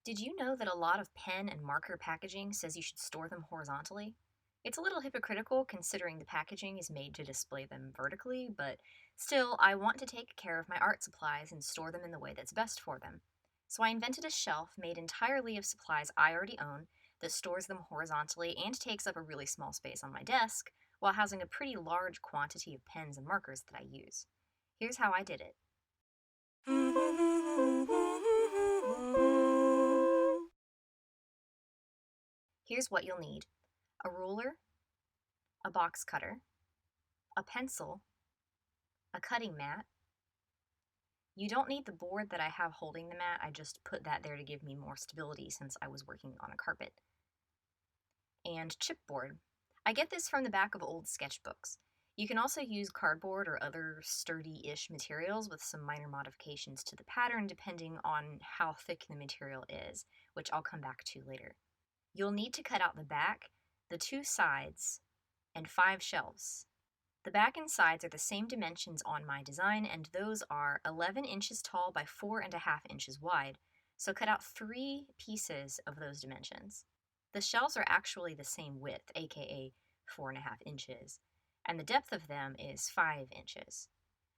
Did you know that a lot of pen and marker packaging says you should store them horizontally? It's a little hypocritical considering the packaging is made to display them vertically, but still, I want to take care of my art supplies and store them in the way that's best for them. So I invented a shelf made entirely of supplies I already own that stores them horizontally and takes up a really small space on my desk while housing a pretty large quantity of pens and markers that I use. Here's how I did it. Here's what you'll need: a ruler, a box cutter, a pencil, a cutting mat. You don't need the board that I have holding the mat, I just put that there to give me more stability since I was working on a carpet. And chipboard. I get this from the back of old sketchbooks. You can also use cardboard or other sturdy-ish materials with some minor modifications to the pattern depending on how thick the material is, which I'll come back to later. You'll need to cut out the back, the two sides, and 5 shelves. The back and sides are the same dimensions on my design, and those are 11 inches tall by 4.5 inches wide, so cut out 3 pieces of those dimensions. The shelves are actually the same width, aka 4.5 inches, and the depth of them is 5 inches.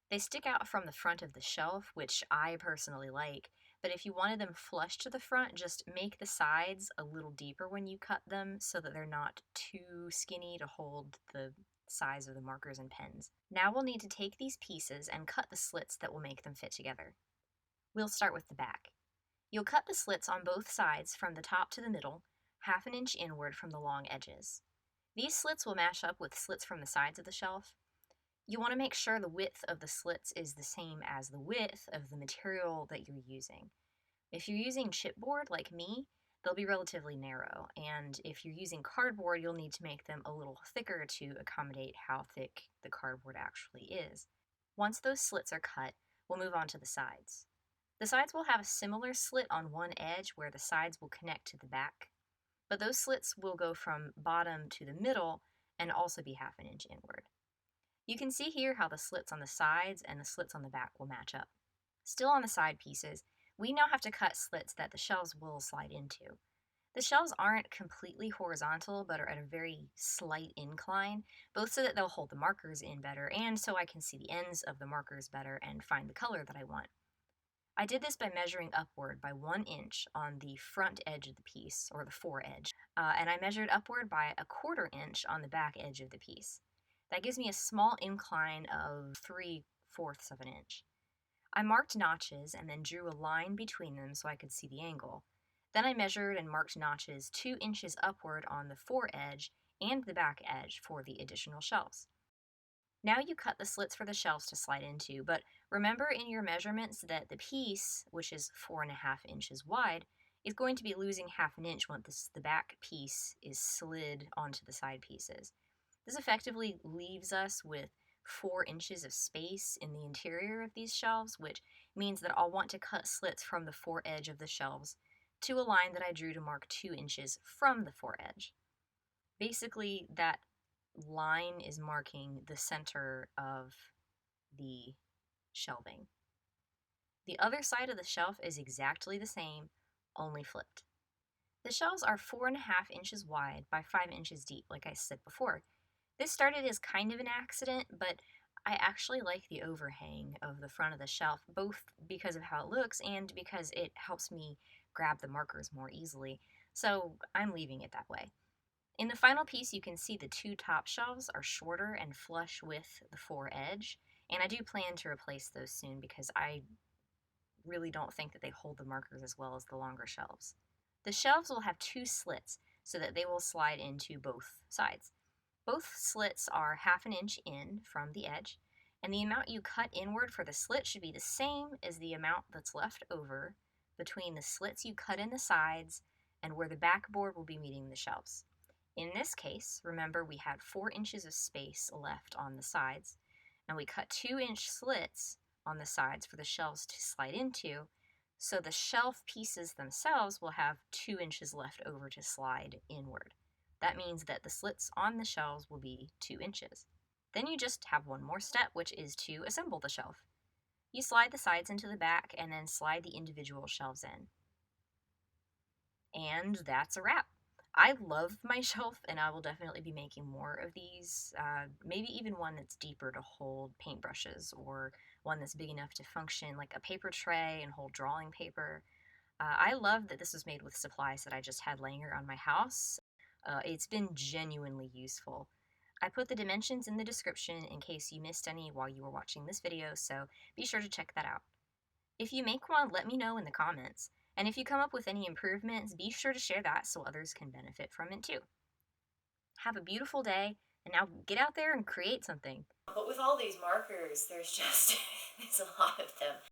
They stick out from the front of the shelf, which I personally like, but if you wanted them flush to the front, just make the sides a little deeper when you cut them so that they're not too skinny to hold the size of the markers and pens. Now we'll need to take these pieces and cut the slits that will make them fit together. We'll start with the back. You'll cut the slits on both sides from the top to the middle, 1/2 inch inward from the long edges. These slits will match up with slits from the sides of the shelf. You want to make sure the width of the slits is the same as the width of the material that you're using. If you're using chipboard like me, they'll be relatively narrow, and if you're using cardboard, you'll need to make them a little thicker to accommodate how thick the cardboard actually is. Once those slits are cut, we'll move on to the sides. The sides will have a similar slit on one edge where the sides will connect to the back, but those slits will go from bottom to the middle and also be 1/2 inch inward. You can see here how the slits on the sides and the slits on the back will match up. Still on the side pieces, we now have to cut slits that the shelves will slide into. The shelves aren't completely horizontal, but are at a very slight incline, both so that they'll hold the markers in better and so I can see the ends of the markers better and find the color that I want. I did this by measuring upward by 1 inch on the front edge of the piece, or the foredge, and I measured upward by 1/4 inch on the back edge of the piece. That gives me a small incline of 3/4 of an inch. I marked notches and then drew a line between them so I could see the angle. Then I measured and marked notches 2 inches upward on the foredge and the back edge for the additional shelves. Now you cut the slits for the shelves to slide into, but remember in your measurements that the piece, which is 4.5 inches wide, is going to be losing 1/2 inch once the back piece is slid onto the side pieces. This effectively leaves us with 4 inches of space in the interior of these shelves, which means that I'll want to cut slits from the foredge of the shelves to a line that I drew to mark 2 inches from the foredge. Basically, that line is marking the center of the shelving. The other side of the shelf is exactly the same, only flipped. The shelves are 4.5 inches wide by 5 inches deep, like I said before. This started as kind of an accident, but I actually like the overhang of the front of the shelf, both because of how it looks and because it helps me grab the markers more easily, so I'm leaving it that way. In the final piece, you can see the 2 top shelves are shorter and flush with the foredge, and I do plan to replace those soon because I really don't think that they hold the markers as well as the longer shelves. The shelves will have 2 slits so that they will slide into both sides. Both slits are 1/2 inch in from the edge, and the amount you cut inward for the slit should be the same as the amount that's left over between the slits you cut in the sides and where the backboard will be meeting the shelves. In this case, remember we had 4 inches of space left on the sides, and we cut 2-inch slits on the sides for the shelves to slide into, so the shelf pieces themselves will have 2 inches left over to slide inward. That means that the slits on the shelves will be 2 inches. Then you just have one more step, which is to assemble the shelf. You slide the sides into the back and then slide the individual shelves in. And that's a wrap. I love my shelf, and I will definitely be making more of these. Maybe even one that's deeper to hold paintbrushes, or one that's big enough to function like a paper tray and hold drawing paper. I love that this was made with supplies that I just had laying around my house. It's been genuinely useful. I put the dimensions in the description in case you missed any while you were watching this video, so be sure to check that out. If you make one, let me know in the comments. And if you come up with any improvements, be sure to share that so others can benefit from it too. Have a beautiful day, and now get out there and create something. But with all these markers, there's a lot of them.